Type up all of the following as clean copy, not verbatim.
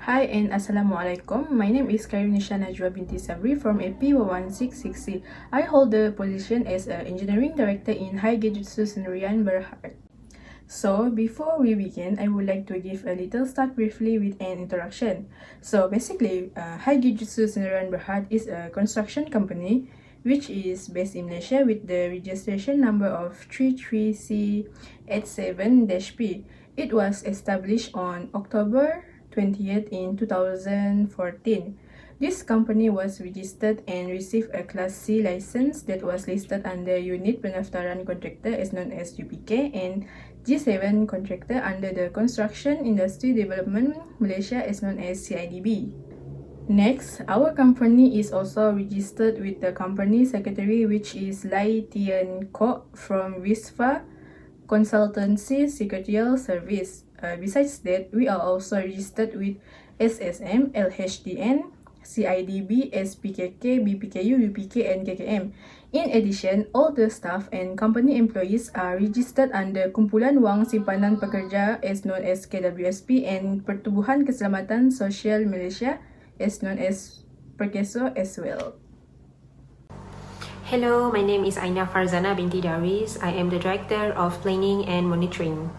Hi and Assalamualaikum. My name is Karunisha Najwa binti Sabri from AP 11660. I hold the position as an engineering director in Gijutsu Sendirian Berhad. So, before we begin, I would like to give a little start briefly with an introduction. So, basically, Gijutsu Sendirian Berhad is a construction company which is based in Malaysia with the registration number of 33C87-P. It was established on October 20th in 2014. This company was registered and received a Class C license that was listed under Unit Pendaftaran Contractor as known as UPK and G7 Contractor under the Construction Industry Development Malaysia as known as CIDB. Next, our company is also registered with the company secretary which is Lai Tian Kok from Visva Consultancy Secretarial Service. Besides that, we are also registered with SSM, LHDN, CIDB, SPKK, BPKU, UPK, and KKM. In addition, all the staff and company employees are registered under Kumpulan Wang Simpanan Pekerja as known as KWSP and Pertubuhan Keselamatan Sosial Malaysia as known as Perkeso as well. Hello, my name is Aina Farzana binti Daris. I am the Director of Planning and Monitoring.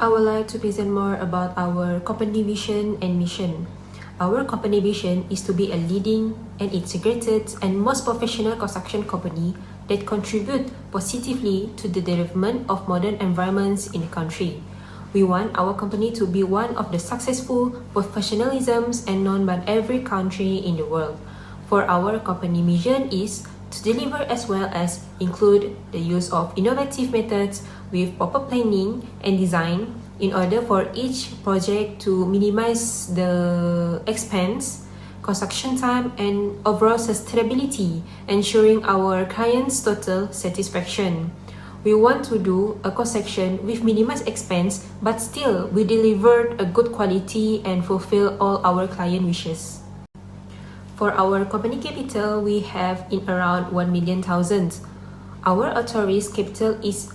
I would like to present more about our company vision and mission. Our company vision is to be a leading and integrated and most professional construction company that contribute positively to the development of modern environments in the country. We want our company to be one of the successful professionalisms and known by every country in the world. For our company mission is to deliver as well as include the use of innovative methods with proper planning and design in order for each project to minimize the expense, construction time, and overall sustainability, ensuring our clients' total satisfaction. We want to do a construction with minimized expense, but still we delivered a good quality and fulfill all our client wishes. For our company capital, we have in around 1,000,000. Our authorized capital is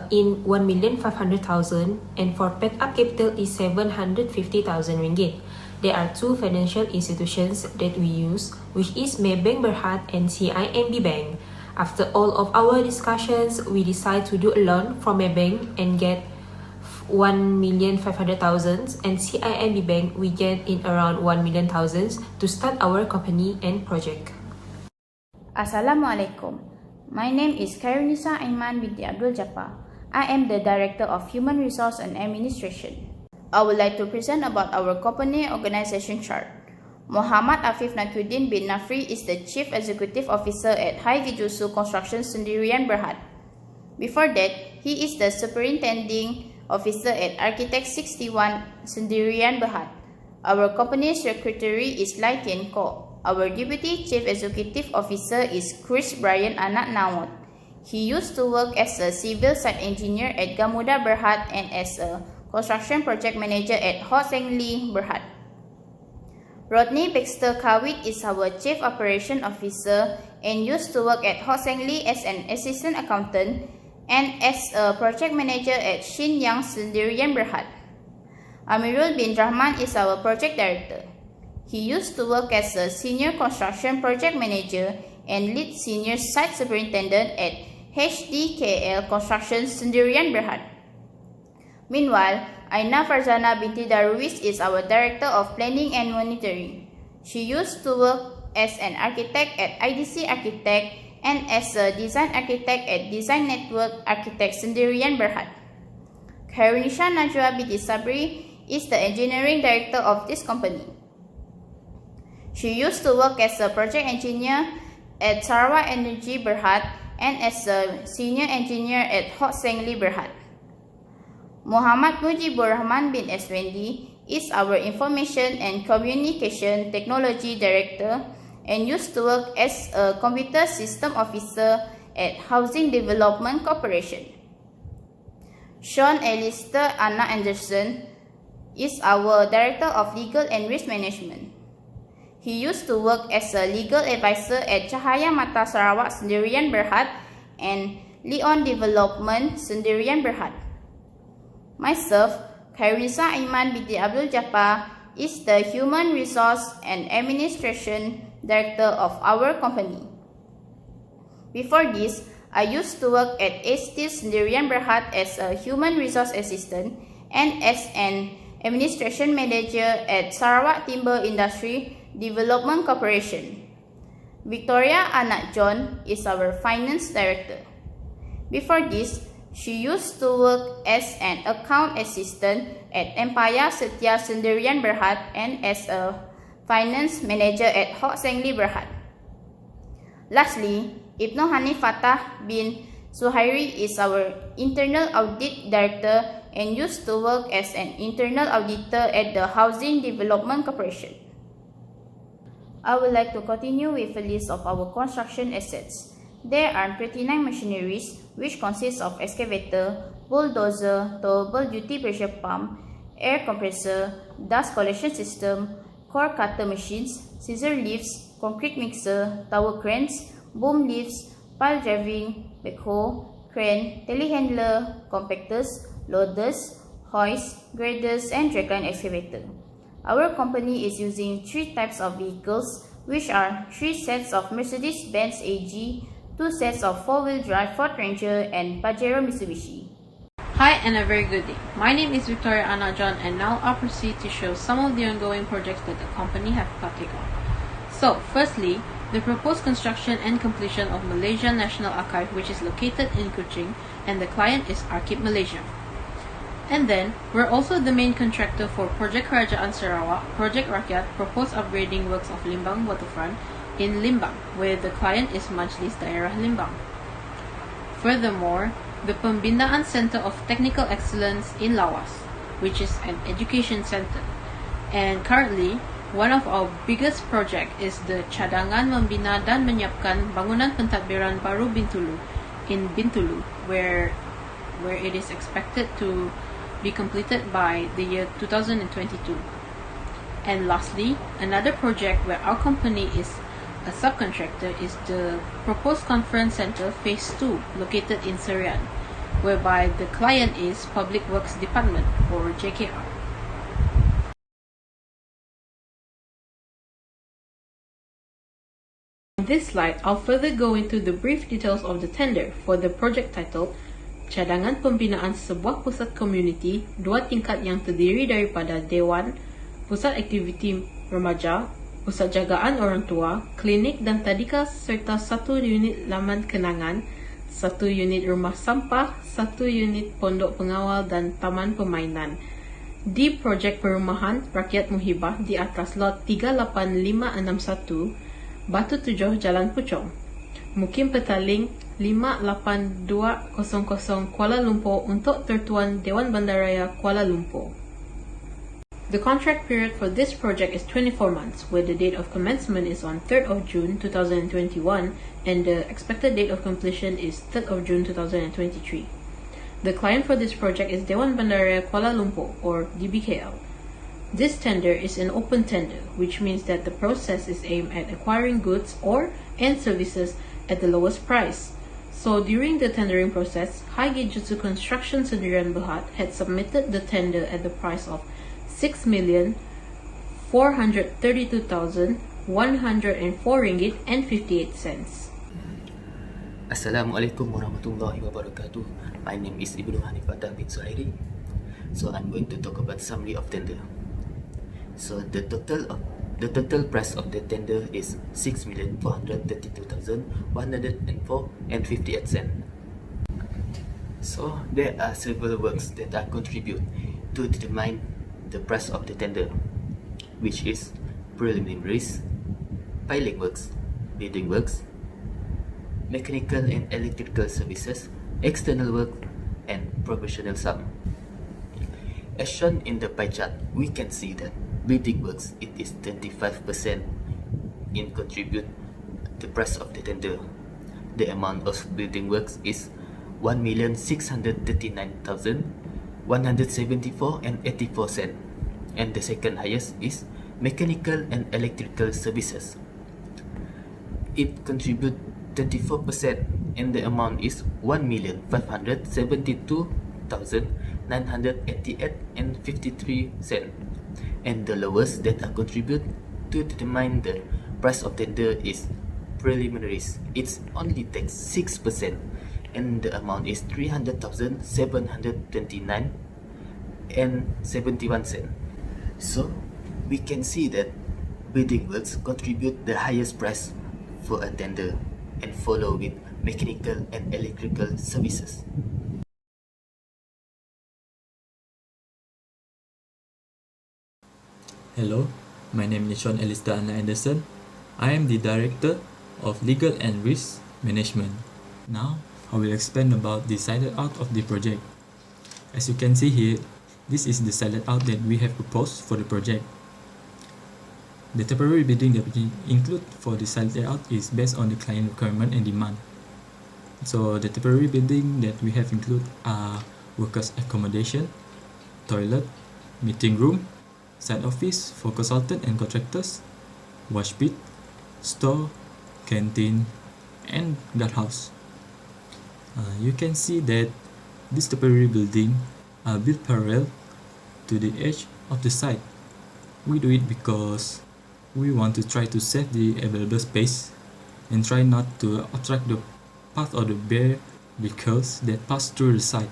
in 1,500,000 and for paid-up capital is 750,000 ringgit. There are two financial institutions that we use, which is Maybank Berhad and CIMB Bank. After all of our discussions, we decide to do a loan from Maybank and get 1,500,000 and CIMB Bank we get in around 1,000,000 to start our company and project. Assalamualaikum. My name is Kairunisa Aiman binti Abdul Jabbar. I am the Director of Human Resource and Administration. I would like to present about our company organization chart. Muhammad Afif Nakuddin bin Nafri is the Chief Executive Officer at Gijutsu Construction Sendirian Berhad. Before that, he is the Superintending Officer at Architect 61 Sendirian Berhad. Our company secretary is Lai Tian Kok. Our Deputy Chief Executive Officer is Chris Brian Anak Nawat. He used to work as a civil site engineer at Gamuda Berhad and as a construction project manager at Ho Seng Lee Berhad. Rodney Baxter Kawit is our Chief Operation Officer and used to work at Ho Seng Lee as an assistant accountant and as a project manager at Shin Yang Sendirian Berhad. Amirul bin Rahman is our project director. He used to work as a senior construction project manager and lead senior site superintendent at HDKL Construction Sendirian Berhad. Meanwhile, Aina Farzana binti Darwis is our Director of Planning and Monitoring. She used to work as an architect at IDC Architect and as a design architect at Design Network Architect Sendirian Berhad. Karunisha Najwa binti Sabri is the engineering director of this company. She used to work as a project engineer at Sarawak Energy Berhad and as a senior engineer at Ho Seng Lee Berhad. Muhammad Mujibur Rahman bin Eswendi is our Information and Communication Technology Director and used to work as a Computer System Officer at Housing Development Corporation. Sean Alistair Anna Anderson is our Director of Legal and Risk Management. He used to work as a legal advisor at Cahaya Mata Sarawak Sendirian Berhad and Leon Development Sendirian Berhad. Myself, Khairunisa Aiman binti Abdul Jabbar is the Human Resource and Administration Director of our company. Before this, I used to work at ST Sendirian Berhad as a Human Resource Assistant and as an Administration Manager at Sarawak Timber Industry Development Corporation. Victoria Anak John is our Finance Director. Before this, she used to work as an account assistant at Empire Setia Sendirian Berhad and as a finance manager at Hok Sengli Berhad. Lastly, Ibnu Hanif Fatah bin Suhairi is our Internal Audit Director and used to work as an internal auditor at the Housing Development Corporation. I would like to continue with a list of our construction assets. There are 29 machineries, which consist of excavator, bulldozer, towable duty pressure pump, air compressor, dust collection system, core cutter machines, scissor lifts, concrete mixer, tower cranes, boom lifts, pile driving, backhoe, crane, telehandler, compactors, loaders, hoists, graders, and dragline excavator. Our company is using 3 types of vehicles, which are 3 sets of Mercedes-Benz AG, 2 sets of 4-wheel drive Ford Ranger, and Pajero Mitsubishi. Hi and a very good day. My name is Victoria Anna John, and now I'll proceed to show some of the ongoing projects that the company have partake on. So, firstly, the proposed construction and completion of Malaysian National Archive, which is located in Kuching, and the client is Arkip Malaysia. And then, we're also the main contractor for Project Kerajaan Sarawak, Project Rakyat, proposed upgrading works of Limbang Waterfront in Limbang, where the client is Majlis Daerah Limbang. Furthermore, the Pembinaan Center of Technical Excellence in Lawas, which is an education center. And currently, one of our biggest project is the Cadangan Membina dan Menyiapkan Bangunan Pentadbiran Baru Bintulu in Bintulu, where it is expected to be completed by the year 2022. And lastly, another project where our company is a subcontractor is the proposed conference center phase 2 located in Serian, whereby the client is Public Works Department or JKR. In this slide, I'll further go into the brief details of the tender for the project titled Cadangan Pembinaan Sebuah Pusat Komuniti 2 tingkat yang terdiri daripada Dewan, Pusat Aktiviti Remaja, Pusat Jagaan Orang Tua, Klinik dan Tadika serta 1 unit laman kenangan, 1 unit rumah sampah, 1 unit pondok pengawal dan taman permainan di projek perumahan rakyat Muhibah di atas lot 38561 Batu Tujuh Jalan Puchong, Mukim Petaling 58200 Kuala Lumpur untuk Tertuan Dewan Bandaraya Kuala Lumpur. The contract period for this project is 24 months, where the date of commencement is on 3rd of June 2021 and the expected date of completion is 3rd of June 2023. The client for this project is Dewan Bandaraya Kuala Lumpur or DBKL. This tender is an open tender, which means that the process is aimed at acquiring goods and services at the lowest price. So during the tendering process, Gijutsu Construction Sendirian Berhad had submitted the tender at the price of 6,432,104 ringgit and 58 cents. Assalamualaikum warahmatullahi wabarakatuh. My name is Ibnu Hanif Fatah bin Suhairi. So I'm going to talk about summary of tender. So the total price of the tender is 6,432,104 and 58 cents. So there are several works that are contribute to determine the price of the tender, which is preliminaries, piling works, building works, mechanical and electrical services, external work, and professional sum. As shown in the pie chart, we can see that building works, it is 25% in contribute the price of the tender. The amount of building works is 1,639,174 and 84 cents, and the second highest is mechanical and electrical services. It contribute 24% and the amount is 1,572 1,988 and 53 cents. And the lowest data contribute to determine the price of tender is preliminaries. It only takes 6% and the amount is 300,729 and 71 cents. So we can see that building works contribute the highest price for a tender and follow with mechanical and electrical services. Hello, my name is Sean Elista Anna Anderson. I am the Director of Legal and Risk Management. Now, I will explain about the side layout of the project. As you can see here, this is the side layout that we have proposed for the project. The temporary building that we include for the site layout is based on the client requirement and demand. So the temporary building that we have include are workers' accommodation, toilet, meeting room, site office for consultant and contractors, wash pit, store, canteen, and guardhouse. You can see that this temporary building are built parallel to the edge of the site. We do it because we want to try to save the available space and try not to obstruct the path of the bare vehicles that pass through the site.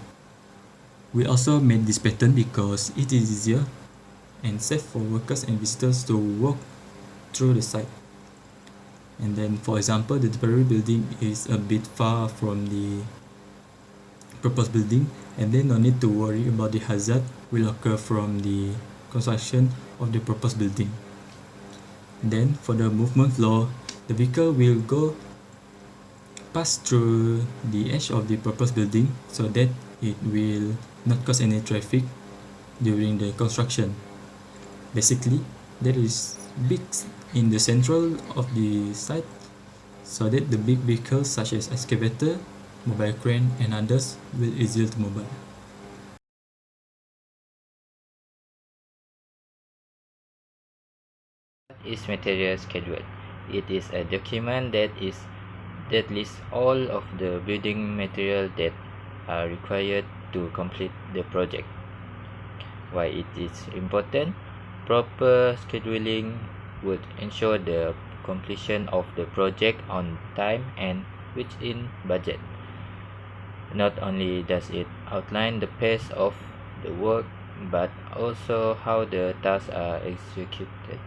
We also made this pattern because it is easier and safe for workers and visitors to walk through the site. And then, for example, the temporary building is a bit far from the proposed building, and then no need to worry about the hazard will occur from the construction of the proposed building. And then, for the movement flow, the vehicle will go pass through the edge of the proposed building so that it will not cause any traffic during the construction. Basically, there is bricks in the central of the site so that the big vehicles such as excavator, mobile crane and others will easier to mobile. Is material schedule. It is a document that lists all of the building material that are required to complete the project. Why it is important? Proper scheduling would ensure the completion of the project on time and within budget. Not only does it outline the pace of the work, but also how the tasks are executed.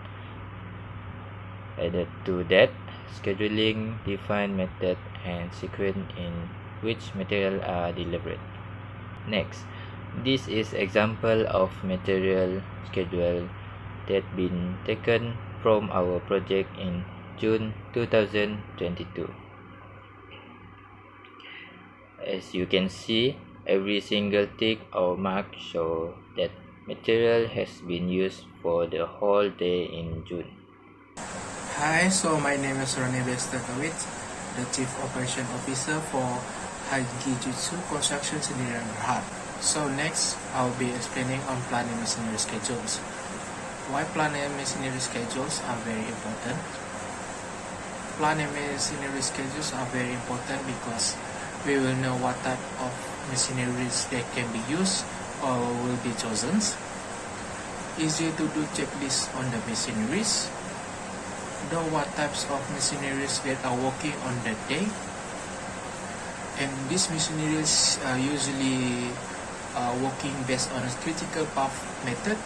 Added to that, scheduling define method and sequence in which material are delivered. Next, this is example of material schedule that been taken from our project in June 2022. As you can see, every single tick or mark show that material has been used for the whole day in June. Hi, so my name is Ronnie Bestakowicz, the Chief Operation Officer for Gijutsu Construction Sendirian Berhad. So next, I'll be explaining on plant and machinery schedules. Why plant and machinery schedules are very important? Plant and machinery schedules are very important because we will know what type of machineries that can be used or will be chosen. Easy to do checklist on the machineries. Know what types of machineries that are working on that day. And these machineries are usually working based on a critical path method,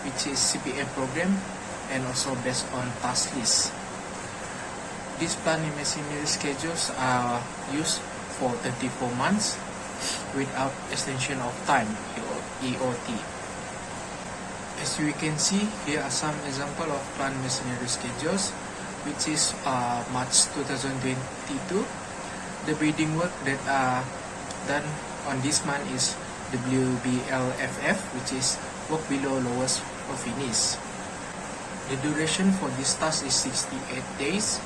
which is CPM program, and also based on task list. These planning machinery schedules are used for 24 months without extension of time, EOT. As we can see, here are some example of plant machinery schedules, which is March 2022. The bidding work that are done on this month is WBLFF, which is work below lowest for finish. The duration for this task is 68 days,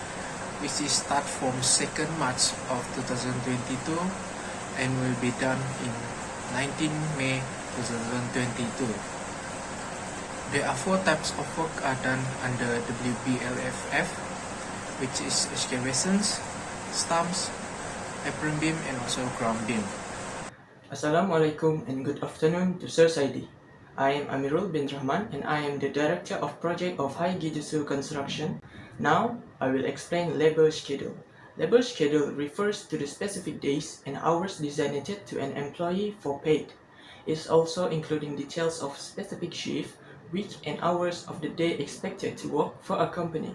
which is start from 2nd March of 2022 and will be done in 19 May 2022. There are 4 types of work are done under WBLFF, which is excavations, stumps, apron beam, and also ground beam. Assalamualaikum and good afternoon to Society. I am Amirul bin Rahman and I am the Director of Project of High Gijutsu Construction. Now, I will explain labor schedule. Labor schedule refers to the specific days and hours designated to an employee for paid. It is also including details of specific shift, week and hours of the day expected to work for a company.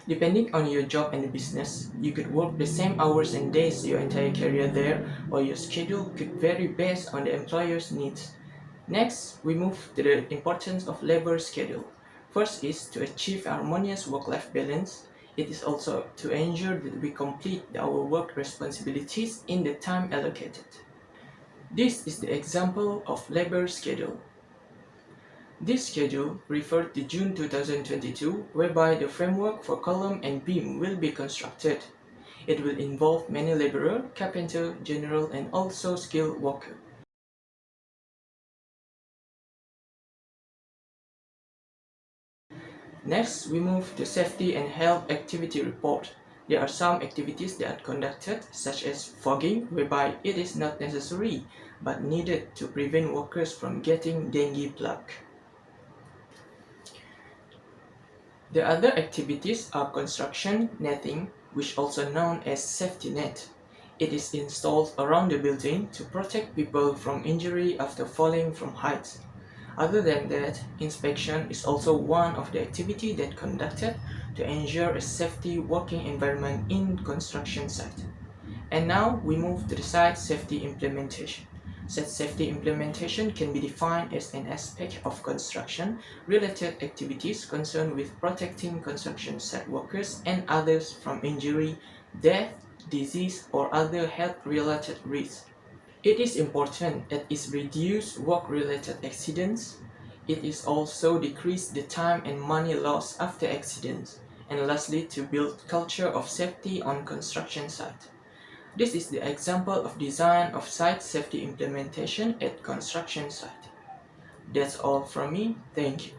Depending on your job and the business, you could work the same hours and days your entire career there, or your schedule could vary based on the employer's needs. Next, we move to the importance of labor schedule. First is to achieve harmonious work-life balance. It is also to ensure that we complete our work responsibilities in the time allocated. This is the example of labor schedule. This schedule referred to June 2022, whereby the framework for column and beam will be constructed. It will involve many laborer, carpenter, general, and also skilled worker. Next, we move to safety and health activity report. There are some activities that are conducted, such as fogging, whereby it is not necessary but needed to prevent workers from getting dengue plague. The other activities are construction netting, which also known as safety net. It is installed around the building to protect people from injury after falling from heights. Other than that, inspection is also one of the activities that conducted to ensure a safety working environment in construction site. And now we move to the site safety implementation. Site safety implementation can be defined as an aspect of construction related activities concerned with protecting construction site workers and others from injury, death, disease, or other health related risks. It is important that it reduces work-related accidents. It is also decrease the time and money lost after accidents. And lastly, to build culture of safety on construction site. This is the example of design of site safety implementation at construction site. That's all from me. Thank you.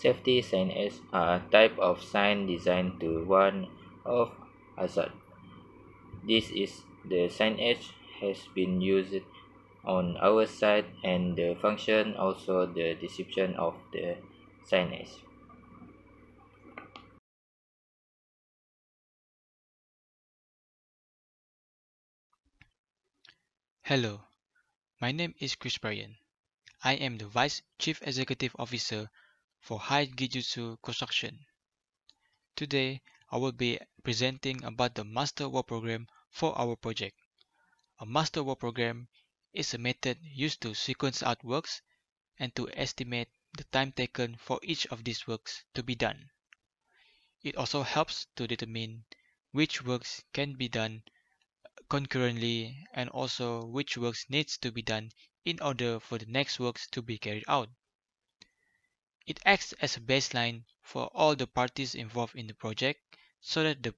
Safety signage are a type of sign designed to warn of hazard. This is the signage has been used on our site and the function also the description of the signage. Hello, my name is Chris Brian. I am the Vice Chief Executive Officer for High Gijutsu Construction. Today, I will be presenting about the Master Work Program for our project. A Master Work Program is a method used to sequence out works and to estimate the time taken for each of these works to be done. It also helps to determine which works can be done concurrently and also which works needs to be done in order for the next works to be carried out. It acts as a baseline for all the parties involved in the project so that the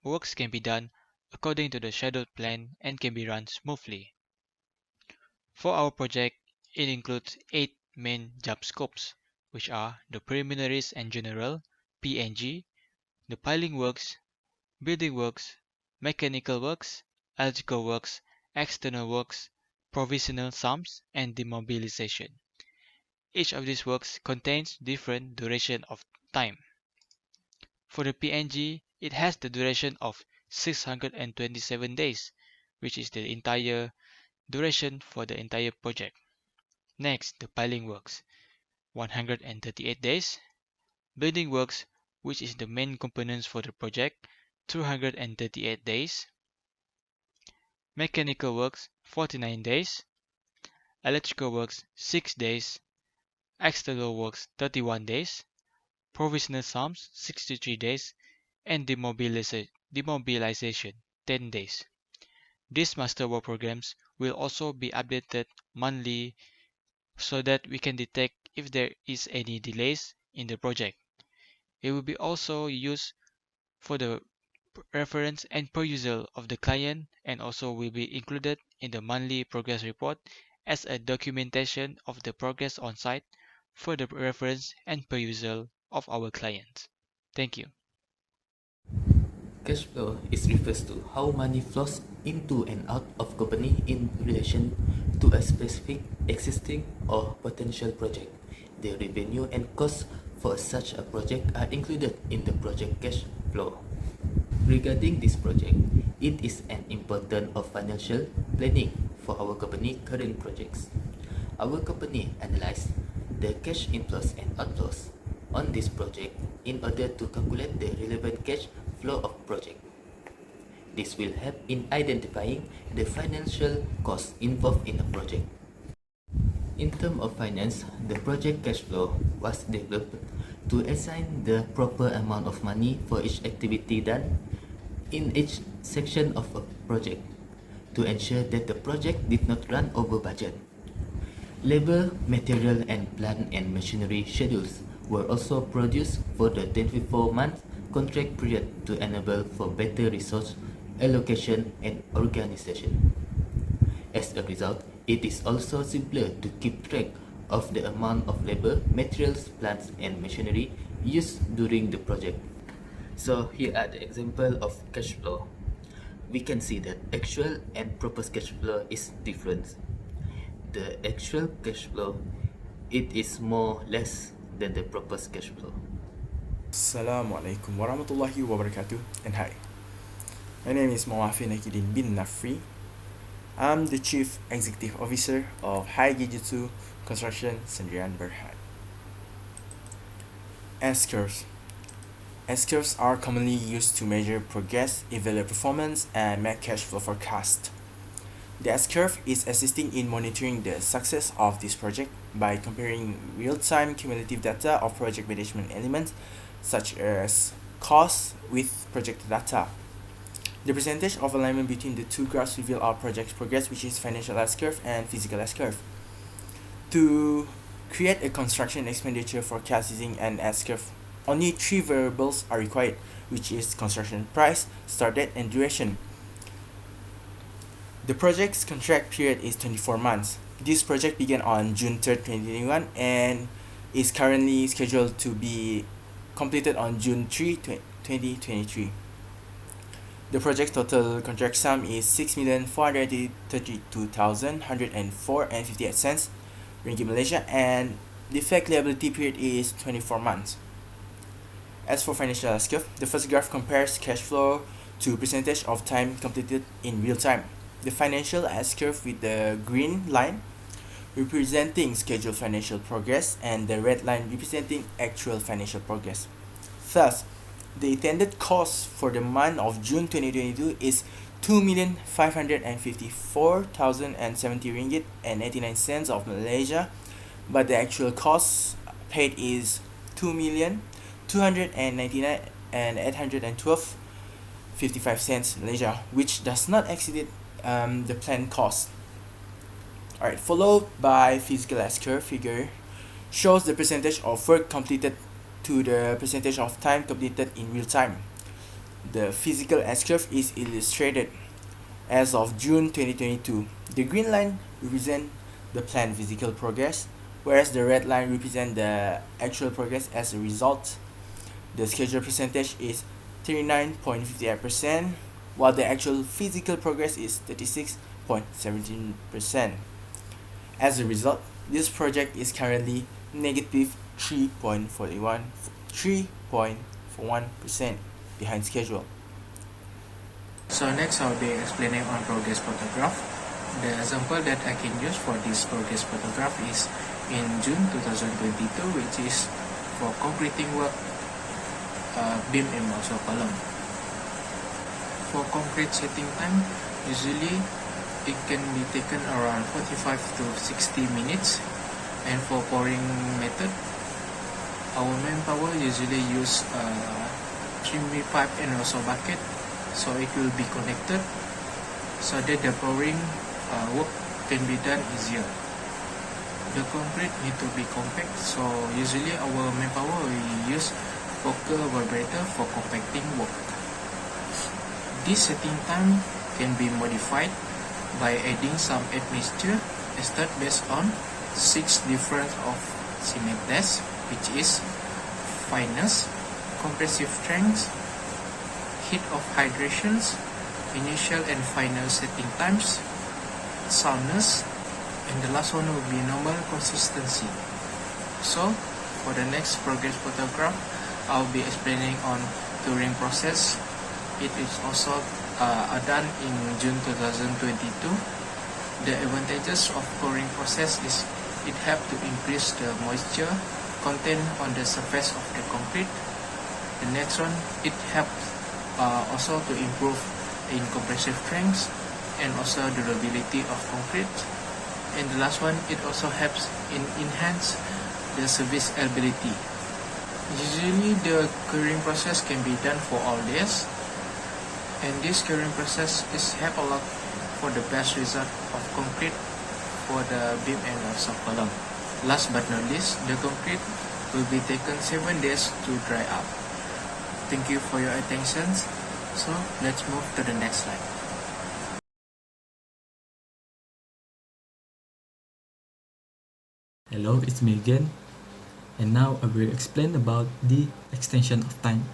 works can be done according to the scheduled plan and can be run smoothly. For our project, it includes 8 main job scopes, which are the preliminaries and general, PNG, the piling works, building works, mechanical works, electrical works, external works, provisional sums, and demobilization. Each of these works contains different duration of time. For the PNG, it has the duration of 627 days, which is the entire duration for the entire project. Next, the piling works, 138 days. Building works, which is the main components for the project, 238 days. Mechanical works, 49 days. Electrical works, 6 days. External works, 31 days. Provisional sums, 63 days. And demobilization, 10 days. These master work programs will also be updated monthly so that we can detect if there is any delays in the project. It will be also used for the reference and perusal of the client and also will be included in the monthly progress report as a documentation of the progress on site for the reference and perusal of our clients. Thank you. Cash flow is refers to how money flows into and out of company in relation to a specific existing or potential project. The revenue and costs for such a project are included in the project cash flow. Regarding this project, it is an important of financial planning for our company current projects. Our company analyzed the cash inflows and outflows on this project in order to calculate the relevant cash flow of project. This will help in identifying the financial costs involved in a project. In terms of finance, the project cash flow was developed to assign the proper amount of money for each activity done in each section of a project to ensure that the project did not run over budget. Labor, material and plant and machinery schedules were also produced for the 24-month contract period to enable for better resource allocation and organization. As a result, it is also simpler to keep track of the amount of labor, materials, plants and machinery used during the project. So here are the example of cash flow. We can see that actual and proposed cash flow is different. The actual cash flow, it is more less than the proposed cash flow. Assalamualaikum warahmatullahi wabarakatuh, and hi. My name is Mawafin Akidin bin Nafri. I'm the Chief Executive Officer of Gijutsu Construction Sendirian Berhad. S-curves. S-curves are commonly used to measure progress, evaluate performance, and make cash flow forecast. The S-curve is assisting in monitoring the success of this project by comparing real-time cumulative data of project management elements such as costs with project data. The percentage of alignment between the two graphs reveal our project's progress, which is financial S-curve and physical S-curve. To create a construction expenditure forecast using an S-curve, only three variables are required, which is construction price, start date, and duration. The project's contract period is 24 months. This project began on June 3rd, 2021 and is currently scheduled to be completed on June 3, 2023. The project's total contract sum is 6,432,104.58 Ringgit Malaysia, and the effect liability period is 24 months. As for financial S-curve, the first graph compares cash flow to percentage of time completed in real time. The financial S-curve with the green line representing scheduled financial progress and the red line representing actual financial progress. Thus, the intended cost for the month of June 2022 is 2,554,070 ringgit and 89 cents of Malaysia, but the actual cost paid is 2,299 and 812.55 cents Malaysia, which does not exceed the planned cost. Alright, followed by physical S-curve figure shows the percentage of work completed to the percentage of time completed in real time. The physical S-curve is illustrated as of June 2022. The green line represents the planned physical progress, whereas the red line represents the actual progress as a result. The scheduled percentage is 39.58%, while the actual physical progress is 36.17%. As a result, this project is currently negative 3.41% behind schedule. So next I'll be explaining on progress photograph. The example that I can use for this progress photograph is in June 2022, which is for completing work beam and also column. For concrete setting time, usually it can be taken around 45 to 60 minutes, and for pouring method, our manpower usually use trimmy pipe and also bucket, so it will be connected so that the pouring work can be done easier. The concrete need to be compact, so usually our manpower we use poker vibrator for compacting work. This setting time can be modified by adding some admixture tested based on 6 different of cement tests, which is fineness, compressive strength, heat of hydrations, initial and final setting times, soundness, and the last one will be normal consistency. So, for the next progress photograph, I'll be explaining on curing process. It is also done in June 2022. The advantages of curing process is it helps to increase the moisture content on the surface of the concrete. The next one, it helps also to improve in compressive strength and also durability of concrete. And the last one, it also helps in enhance the serviceability. Usually the curing process can be done for all days, and this curing process is help a lot for the best result of concrete for the beam and also column. Last but not least, the concrete will be taken 7 days to dry up. Thank you for your attention. So let's move to the next slide. Hello, it's me again, and now I will explain about the extension of time.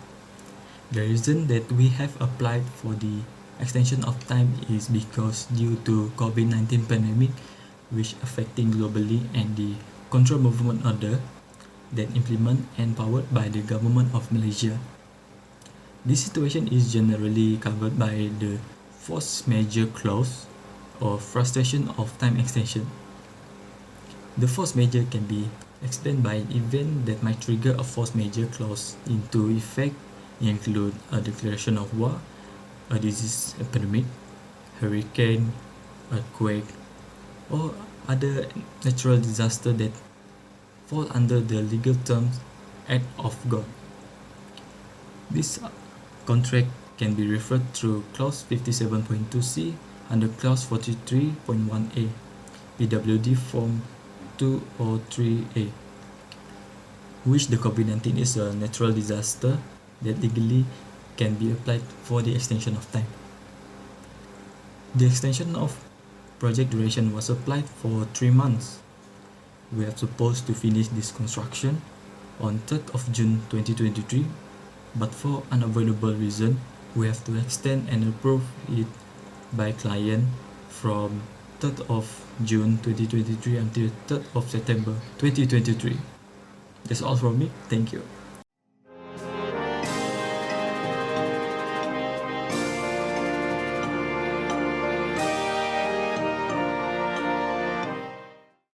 The reason that we have applied for the extension of time is because due to COVID-19 pandemic, which affecting globally, and the control movement order that implemented and powered by the government of Malaysia. This situation is generally covered by the force majeure clause or frustration of time extension. The force majeure can be explained by an event that might trigger a force majeure clause into effect, include a declaration of war, a disease epidemic, hurricane, earthquake, or other natural disaster that fall under the legal terms act of God. This contract can be referred through clause 57.2c under clause 43.1a PWD form 203A, which the COVID-19 is a natural disaster that legally can be applied for the extension of time. The extension of project duration was applied for 3 months. We are supposed to finish this construction on 3rd of June 2023, but for unavoidable reason, we have to extend and approve it by client from 3rd of June 2023 until 3rd of September 2023. That's all from me. Thank you.